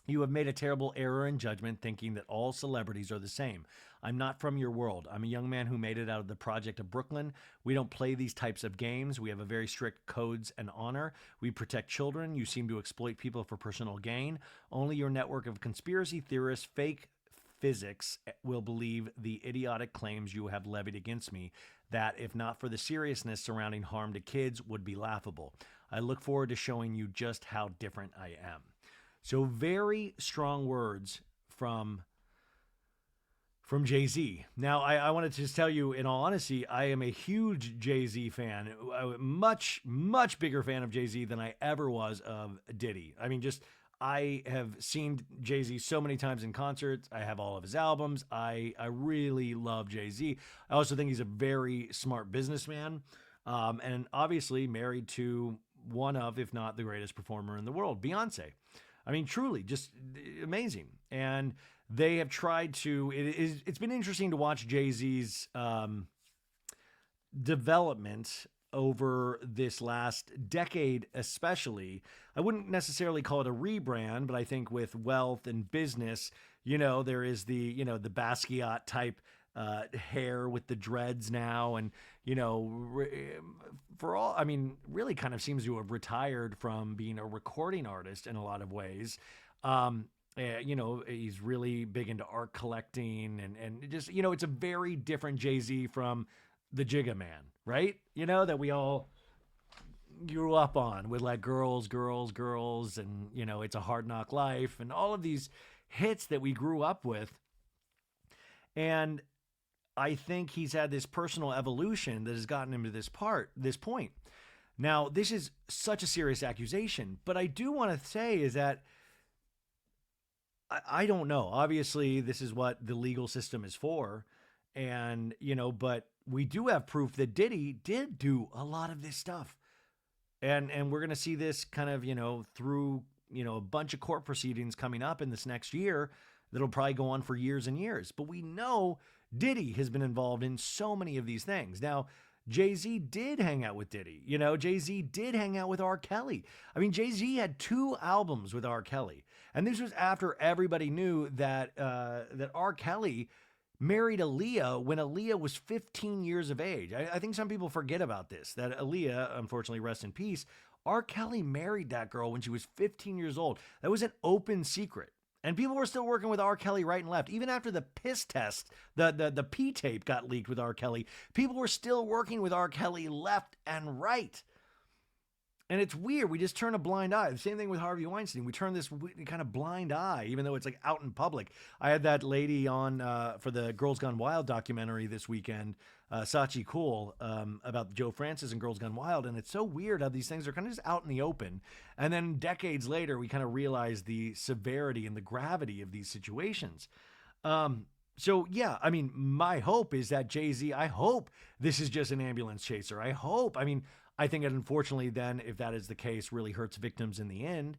You have made a terrible error in judgment thinking that all celebrities are the same. I'm not from your world. I'm a young man who made it out of the project of Brooklyn. We don't play these types of games. We have a very strict codes and honor. We protect children. You seem to exploit people for personal gain. Only your network of conspiracy theorists, fake physics, will believe the idiotic claims you have levied against me that, if not for the seriousness surrounding harm to kids, would be laughable. I look forward to showing you just how different I am. So very strong words from Jay-Z. Now, I wanted to just tell you, in all honesty, I am a huge Jay-Z fan, a much, much bigger fan of Jay-Z than I ever was of Diddy. I mean, I have seen Jay-Z so many times in concerts. I have all of his albums. I really love Jay-Z. I also think he's a very smart businessman, and obviously married to one of, if not the greatest performer in the world, Beyonce. I mean, truly, just amazing. And they have tried to, it's been interesting to watch Jay-Z's development over this last decade, especially. I wouldn't necessarily call it a rebrand, but I think with wealth and business, there is the Basquiat type hair with the dreads now. And, really kind of seems to have retired from being a recording artist in a lot of ways. He's really big into art collecting and just, it's a very different Jay-Z from the Jigga Man, right? That we all grew up on with like girls, and, It's a Hard Knock Life and all of these hits that we grew up with. And I think he's had this personal evolution that has gotten him to this point. Now, this is such a serious accusation, but I do want to say is that I don't know. Obviously, this is what the legal system is for. And, but we do have proof that Diddy did do a lot of this stuff. And we're going to see this kind of, through, a bunch of court proceedings coming up in this next year that'll probably go on for years and years. But we know Diddy has been involved in so many of these things. Now, Jay-Z did hang out with Diddy. Jay-Z did hang out with R. Kelly. I mean, Jay-Z had 2 albums with R. Kelly. And this was after everybody knew that R. Kelly married Aaliyah when Aaliyah was 15 years of age. I think some people forget about this, that Aaliyah, unfortunately, rest in peace, R. Kelly married that girl when she was 15 years old. That was an open secret. And people were still working with R. Kelly right and left. Even after the piss test, the P tape got leaked with R. Kelly, people were still working with R. Kelly left and right. And it's weird. We just turn a blind eye. The same thing with Harvey Weinstein. We turn this kind of blind eye, even though it's like out in public. I had that lady on for the Girls Gone Wild documentary this weekend, Sachi Cool, about Joe Francis and Girls Gone Wild. And it's so weird how these things are kind of just out in the open. And then decades later, we kind of realize the severity and the gravity of these situations. So, yeah, I mean, my hope is that Jay-Z, I hope this is just an ambulance chaser. I think it unfortunately then, if that is the case, really hurts victims in the end.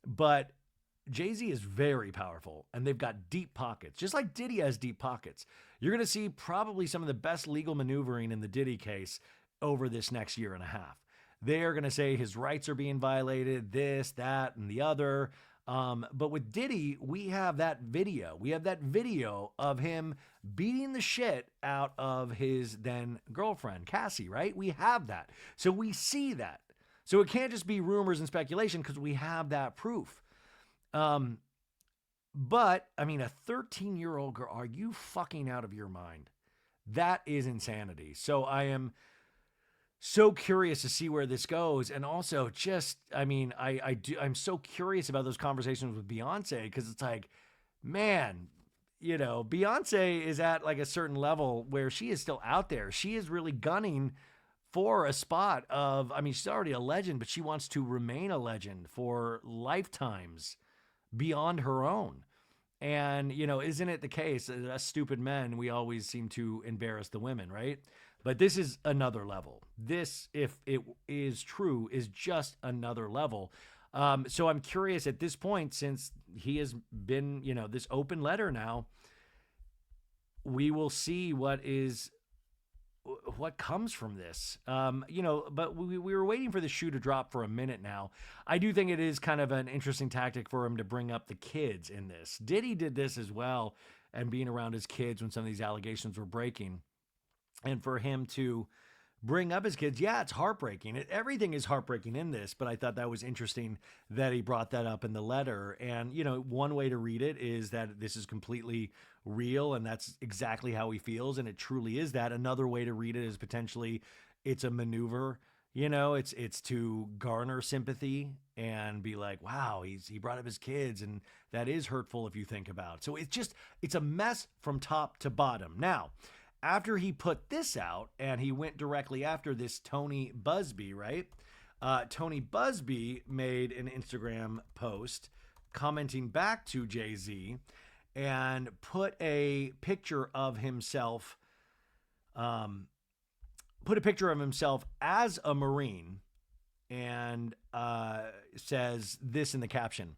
But Jay-Z is very powerful and they've got deep pockets, just like Diddy has deep pockets. You're going to see probably some of the best legal maneuvering in the Diddy case over this next year and a half. They are going to say his rights are being violated, this, that, and the other. But with Diddy, we have that video. We have that video of him beating the shit out of his then girlfriend, Cassie, right? We have that. So we see that. So it can't just be rumors and speculation because we have that proof. But, I mean, a 13-year-old girl, are you fucking out of your mind? That is insanity. So I am so curious to see where this goes. And also I'm so curious about those conversations with Beyonce because it's like, man, Beyonce is at like a certain level where she is still out there. She is really gunning for a spot of, she's already a legend, but she wants to remain a legend for lifetimes beyond her own. And, isn't it the case, us stupid men, we always seem to embarrass the women, right? But this is another level. This, if it is true, is just another level. So I'm curious at this point, since he has been, this open letter now, we will see what comes from this. But we were waiting for the shoe to drop for a minute now. I do think it is kind of an interesting tactic for him to bring up the kids in this. Diddy did this as well, and being around his kids when some of these allegations were breaking. And for him to bring up his kids, yeah, it's heartbreaking. Everything is heartbreaking in this, but I thought that was interesting that he brought that up in the letter. And, one way to read it is that this is completely real and that's exactly how he feels. And it truly is that. Another way to read it is potentially it's a maneuver. It's to garner sympathy and be like, wow, he brought up his kids, and that is hurtful if you think about it. So it's a mess from top to bottom. Now, after he put this out and he went directly after this Tony Busby, right? Tony Busby made an Instagram post commenting back to Jay-Z and put a picture of himself, as a Marine and says this in the caption: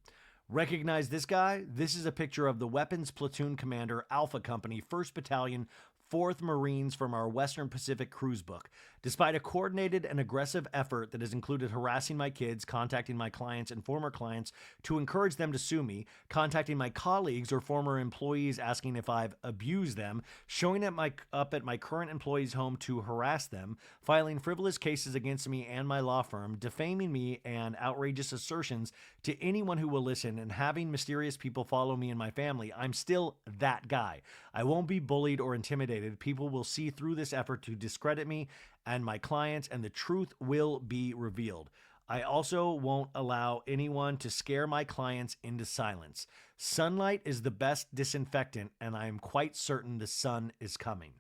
"Recognize this guy? This is a picture of the Weapons Platoon Commander, Alpha Company, 1st Battalion, 4th Marines from our Western Pacific cruise book. Despite a coordinated and aggressive effort that has included harassing my kids, contacting my clients and former clients to encourage them to sue me, contacting my colleagues or former employees asking if I've abused them, showing up at my current employee's home to harass them, filing frivolous cases against me and my law firm, defaming me and outrageous assertions to anyone who will listen, and having mysterious people follow me and my family, I'm still that guy. I won't be bullied or intimidated. People will see through this effort to discredit me and my clients, and the truth will be revealed. I also won't allow anyone to scare my clients into silence. Sunlight is the best disinfectant, and I am quite certain the sun is coming."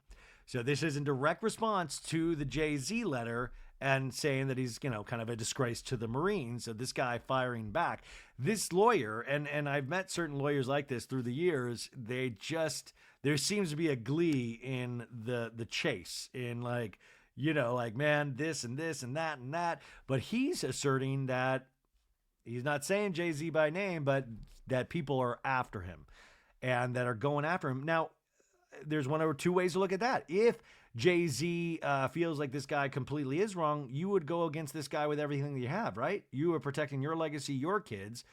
So this is in direct response to the Jay-Z letter and saying that he's, kind of a disgrace to the Marines. So this guy firing back. This lawyer, and I've met certain lawyers like this through the years, there seems to be a glee in the chase, in like, man, this and this and that and that. But he's asserting that he's not saying Jay-Z by name, but that people are after him and that are going after him. Now, there's one or two ways to look at that. If Jay-Z feels like this guy completely is wrong, you would go against this guy with everything that you have, right? You are protecting your legacy, your kids.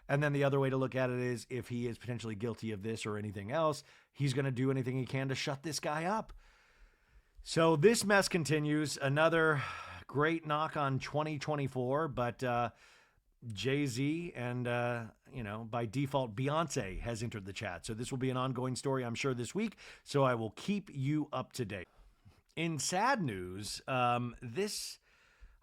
And then the other way to look at it is if he is potentially guilty of this or anything else, he's going to do anything he can to shut this guy up. So this mess continues. Another great knock on 2024, but Jay-Z and, by default, Beyonce has entered the chat. So this will be an ongoing story, I'm sure, this week. So I will keep you up to date. In sad news, this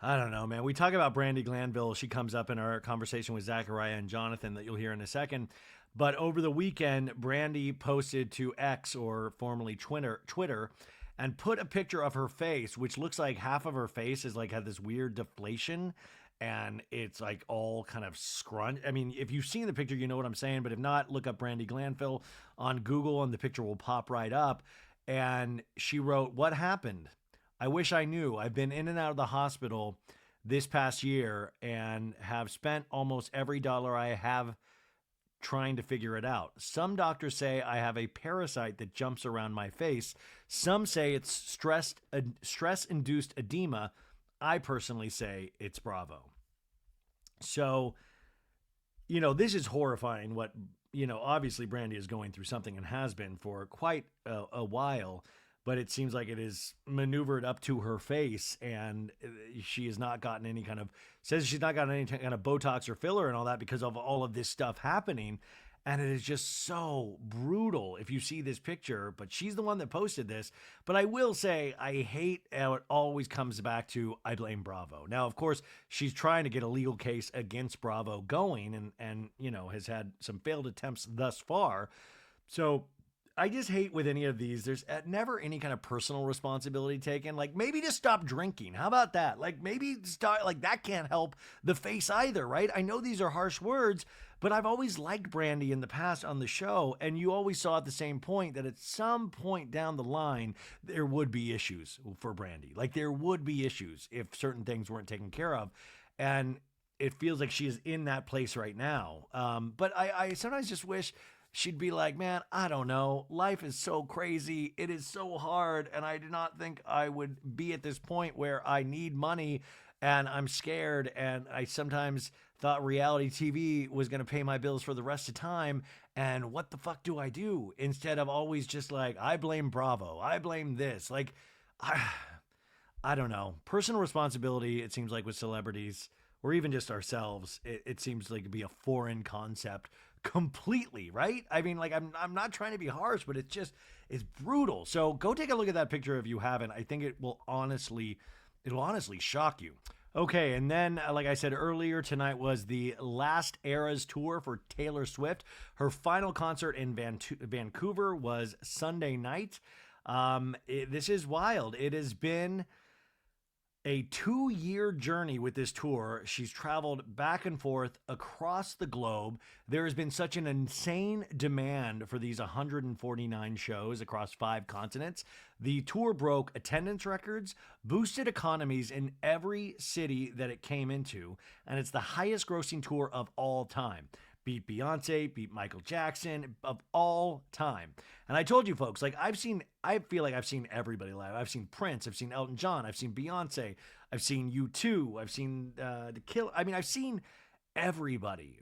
I don't know, man. We talk about Brandy Glanville. She comes up in our conversation with Zachariah and Jonathan that you'll hear in a second. But over the weekend, Brandy posted to X, or formerly Twitter, and put a picture of her face, which looks like half of her face is like had this weird deflation, and it's like all kind of scrunch. I mean, if you've seen the picture, you know what I'm saying. But if not, look up Brandy Glanville on Google, and the picture will pop right up. And she wrote, "What happened? I wish I knew. I've been in and out of the hospital this past year and have spent almost every dollar I have trying to figure it out. Some doctors say I have a parasite that jumps around my face. Some say it's stress-induced edema. I personally say it's Bravo." So, this is horrifying what, obviously Brandy is going through something and has been for quite a while, but it seems like it is maneuvered up to her face, and she has not gotten says she's not gotten any kind of Botox or filler and all that because of all of this stuff happening. And it is just so brutal if you see this picture, but she's the one that posted this. But I will say, I hate how it always comes back to, I blame Bravo. Now, of course, she's trying to get a legal case against Bravo going, and has had some failed attempts thus far. So I just hate with any of these, there's never any kind of personal responsibility taken. Like, maybe just stop drinking. How about that? Like, maybe start, like, that can't help the face either, right? I know these are harsh words, but I've always liked Brandy in the past on the show, and you always saw at the same point that at some point down the line, there would be issues for Brandy. Like, there would be issues if certain things weren't taken care of. And it feels like she is in that place right now. But I sometimes just wish she'd be like, man, I don't know. Life is so crazy. It is so hard. And I do not think I would be at this point where I need money and I'm scared. And I sometimes thought reality TV was going to pay my bills for the rest of time. And what the fuck do I do? Instead of always just like, I blame Bravo. I blame this. Like, I don't know. Personal responsibility, it seems like with celebrities or even just ourselves, it seems like it'd be a foreign concept completely, right? I mean, like, I'm not trying to be harsh, but it's brutal. So go take a look at that picture if you haven't. I think it'll honestly shock you. Okay, and then, like I said earlier, tonight was the Last Eras tour for Taylor Swift. Her final concert in Vancouver was Sunday night. This is wild. It has been a 2-year journey with this tour. She's traveled back and forth across the globe. There has been such an insane demand for these 149 shows across 5 continents. The tour broke attendance records, boosted economies in every city that it came into, and it's the highest grossing tour of all time. Beat Beyonce, beat Michael Jackson, of all time. And I told you folks, like, I feel like I've seen everybody live. I've seen Prince, I've seen Elton John, I've seen Beyonce, I've seen U2, I've seen The Kill. I mean, I've seen everybody.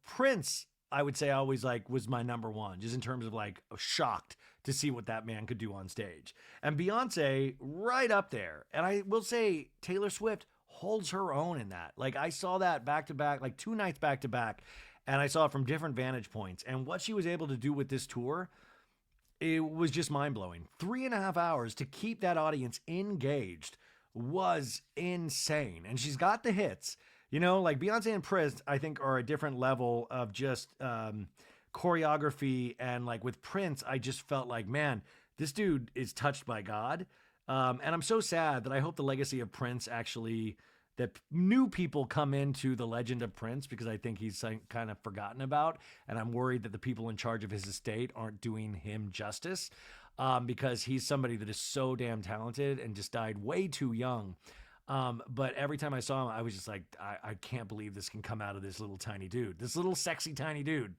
Prince, I would say always was my number one, just in terms of shocked to see what that man could do on stage. And Beyonce right up there. And I will say Taylor Swift holds her own in that. Like, I saw that back to back, like 2 nights back to back, and I saw it from different vantage points. And what she was able to do with this tour, it was just mind-blowing. 3.5 hours to keep that audience engaged was insane. And she's got the hits. Like Beyonce and Prince, I think, are a different level of just choreography. And like with Prince, I just felt like, man, this dude is touched by God. And I'm so sad that I hope the legacy of Prince that new people come into the legend of Prince, because I think he's kind of forgotten about. And I'm worried that the people in charge of his estate aren't doing him justice, because he's somebody that is so damn talented and just died way too young. But every time I saw him, I was just like, I can't believe this can come out of this little tiny dude, this little sexy tiny dude.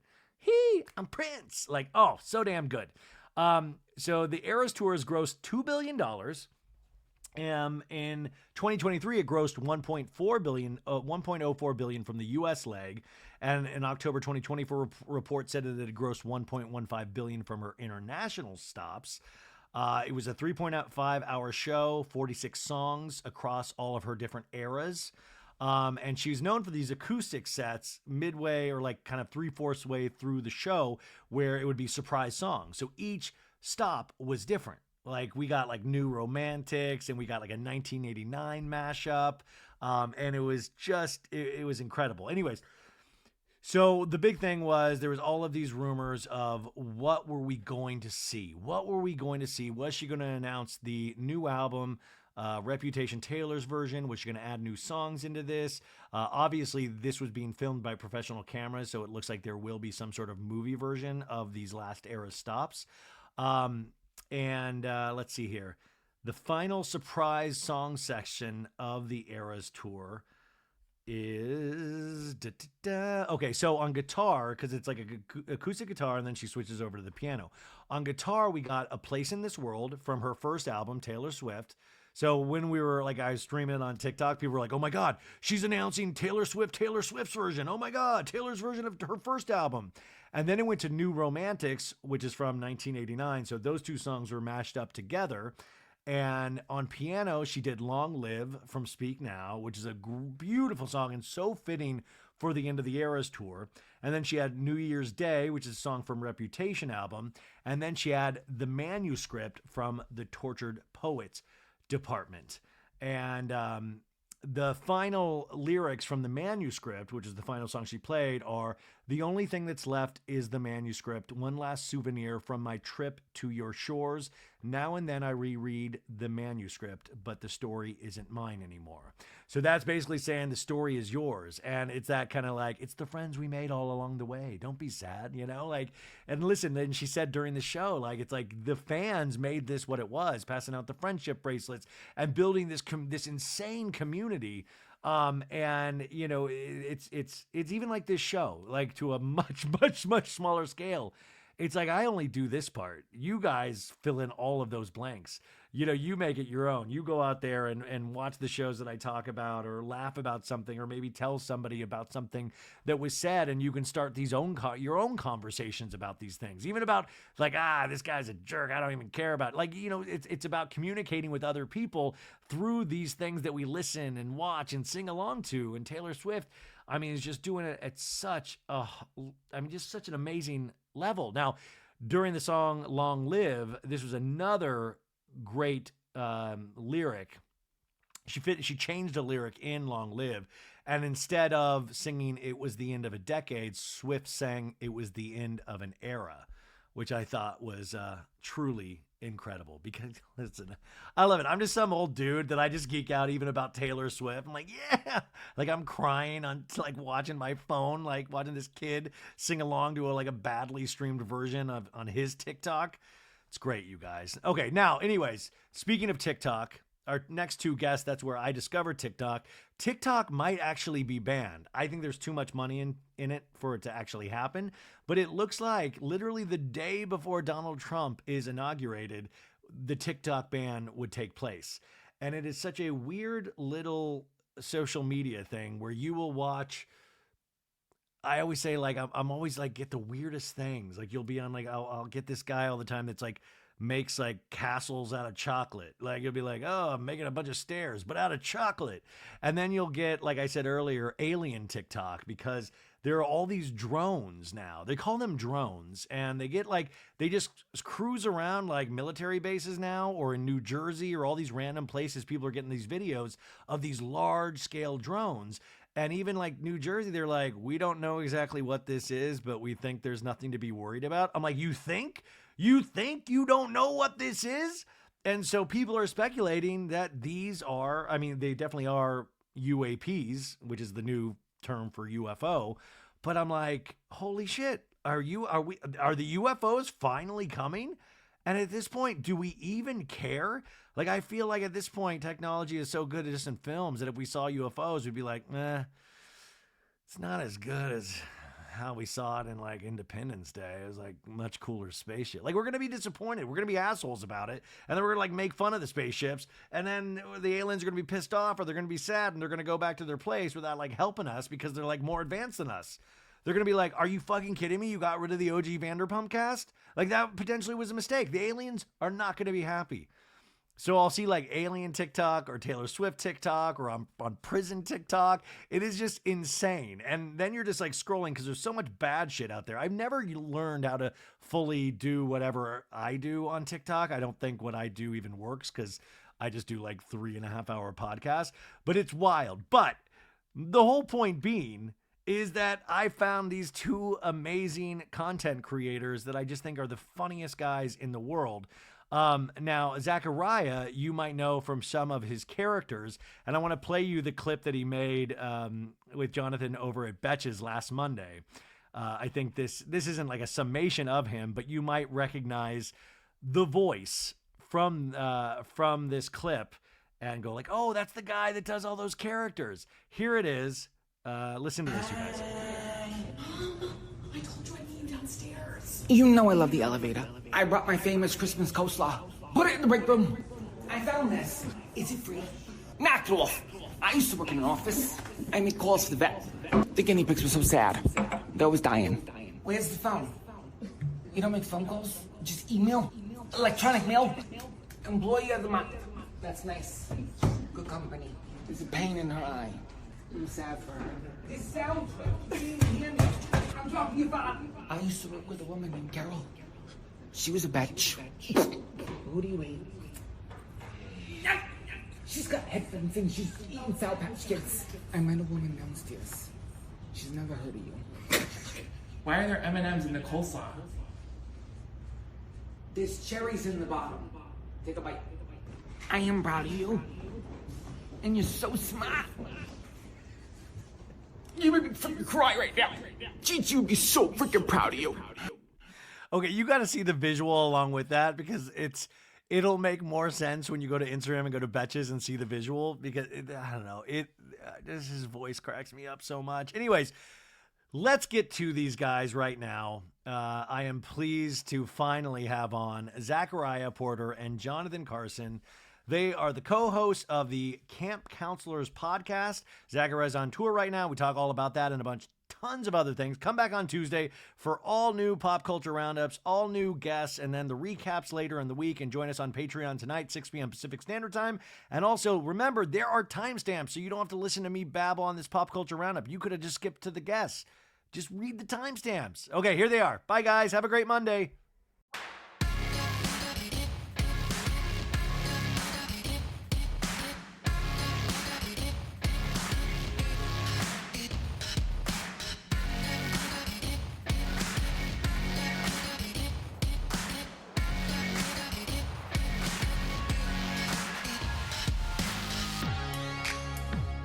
I'm Prince. Like, oh, so damn good. So the Eras Tour has grossed $2 billion. In 2023, it grossed $1.04 billion from the U.S. leg. And in October 2024, report said that it grossed $1.15 billion from her international stops. It was a 3.5-hour show, 46 songs across all of her different eras. And she's known for these acoustic sets midway or like kind of 3/4 way through the show, where it would be surprise songs. So each stop was different. Like we got like New Romantics, and we got like a 1989 mashup, and it was just it was incredible. Anyways, so the big thing was there was all of these rumors of what were we going to see? What were we going to see? Was she going to announce the new album, Reputation Taylor's version? Was she going to add new songs into this? Obviously, this was being filmed by professional cameras, so it looks like there will be some sort of movie version of these last era stops. And let's see here. The final surprise song section of the Eras tour is okay. So on guitar, because it's like a acoustic guitar, and then she switches over to the piano. On guitar, we got A Place in This World from her first album, Taylor Swift. So when we were like, I was streaming on TikTok, people were like, "Oh my God, she's announcing Taylor Swift's version. Oh my God, Taylor's version of her first album." And then it went to New Romantics, which is from 1989. So those two songs were mashed up together. And on piano, she did Long Live from Speak Now, which is a beautiful song and so fitting for the end of the Eras tour. And then she had New Year's Day, which is a song from Reputation album. And then she had the manuscript from the Tortured Poets department. And the final lyrics from the manuscript, which is the final song she played, are: "The only thing that's left is the manuscript. One last souvenir from my trip to your shores. Now and then I reread the manuscript, but the story isn't mine anymore." So that's basically saying the story is yours. And it's that kind of like, it's the friends we made all along the way. Don't be sad, you know? Like, and listen, and she said during the show, like, it's like the fans made this what it was, passing out the friendship bracelets and building this insane community. And you know, it's even like this show, like to a much smaller scale. It's like, I only do this part. You guys fill in all of those blanks. You know, you make it your own. You go out there and watch the shows that I talk about, or laugh about something, or maybe tell somebody about something that was said, and you can start these your own conversations about these things. Even about like, this guy's a jerk, I don't even care about. Like, you know, it's about communicating with other people through these things that we listen and watch and sing along to. And Taylor Swift, I mean, is just doing it at such just such an amazing level. Now, during the song Long Live, this was another great lyric. She changed a lyric in Long Live, and instead of singing "It was the end of a decade," Swift sang "It was the end of an era," which I thought was truly incredible. Because listen, I love it. I'm just some old dude that I just geek out even about Taylor Swift. I'm like, yeah, like I'm crying on like watching my phone, like watching this kid sing along to a badly streamed version on his TikTok. It's great, you guys. Okay, now, anyways, speaking of TikTok, our next two guests, that's where I discovered TikTok. TikTok might actually be banned. I think there's too much money in it for it to actually happen. But it looks like literally the day before Donald Trump is inaugurated, the TikTok ban would take place. And it is such a weird little social media thing where you will watch. I always say, like, I'm always like, get the weirdest things. Like, you'll be on, like, I'll get this guy all the time that's like makes like castles out of chocolate. Like, you'll be like, "Oh, I'm making a bunch of stairs, but out of chocolate." And then you'll get, like I said earlier, alien TikTok, because there are all these drones now. They call them drones, and they get like, they just cruise around like military bases now, or in New Jersey, or all these random places. People are getting these videos of these large scale drones. And even like New Jersey, they're like, "We don't know exactly what this is, but we think there's nothing to be worried about." I'm like, you think you don't know what this is? And so people are speculating that these are, I mean, they definitely are UAPs, which is the new term for UFO. But I'm like, holy shit, are the UFOs finally coming? And at this point, do we even care? Like, I feel like at this point, technology is so good at just in films that if we saw UFOs, we'd be like, it's not as good as how we saw it in like Independence Day. It was like much cooler spaceship. Like, we're going to be disappointed. We're going to be assholes about it. And then we're going to like make fun of the spaceships. And then the aliens are going to be pissed off, or they're going to be sad, and they're going to go back to their place without like helping us because they're like more advanced than us. They're going to be like, "Are you fucking kidding me? You got rid of the OG Vanderpump cast?" Like, that potentially was a mistake. The aliens are not going to be happy. So I'll see like alien TikTok or Taylor Swift TikTok or on prison TikTok. It is just insane. And then you're just like scrolling because there's so much bad shit out there. I've never learned how to fully do whatever I do on TikTok. I don't think what I do even works because I just do like 3.5 hour podcasts, but it's wild. But the whole point being is that I found these two amazing content creators that I just think are the funniest guys in the world. Now, Zachariah, you might know from some of his characters, and I want to play you the clip that he made with Jonathan over at Betches last Monday. I think this isn't like a summation of him, but you might recognize the voice from this clip and go like, oh, that's the guy that does all those characters. Here it is. Listen to this, you guys. I told you I'd meet you downstairs. You know I love the elevator. I brought my famous Christmas coleslaw. Put it in the break room. I found this. Is it free? Knock it off. I used to work in an office. I made calls for the vet. The guinea pigs were so sad. They was dying. Where's the phone? You don't make phone calls? Just email? Electronic mail? Employee of the month. That's nice. Good company. There's a pain in her eye. I'm sad for her. This sounds good. You hear me? I'm talking about. I used to work with a woman named Carol. She was a bitch. Who do you eat? She's got headphones and she's eating Sour Patch Kids. I met a woman downstairs. She's never heard of you. Why are there M&Ms in the coleslaw? There's cherries in the bottom. Take a bite. I am proud of you. And you're so smart. You make me freaking cry right now. Gigi would be so freaking proud of you. Okay, you got to see the visual along with that because it'll make more sense when you go to Instagram and go to Betches and see the visual because I don't know, his voice cracks me up so much. Anyways, let's get to these guys right now. I am pleased to finally have on Zachariah Porter and Jonathan Carson. They are the co-hosts of the Camp Counselors podcast. Zachariah's on tour right now. We talk all about that and tons of other things. Come back on Tuesday for all new pop culture roundups, all new guests, and then the recaps later in the week. And join us on Patreon tonight, 6 p.m. Pacific Standard Time. And also, remember, there are timestamps, so you don't have to listen to me babble on this pop culture roundup. You could have just skipped to the guests. Just read the timestamps. Okay, here they are. Bye, guys. Have a great Monday.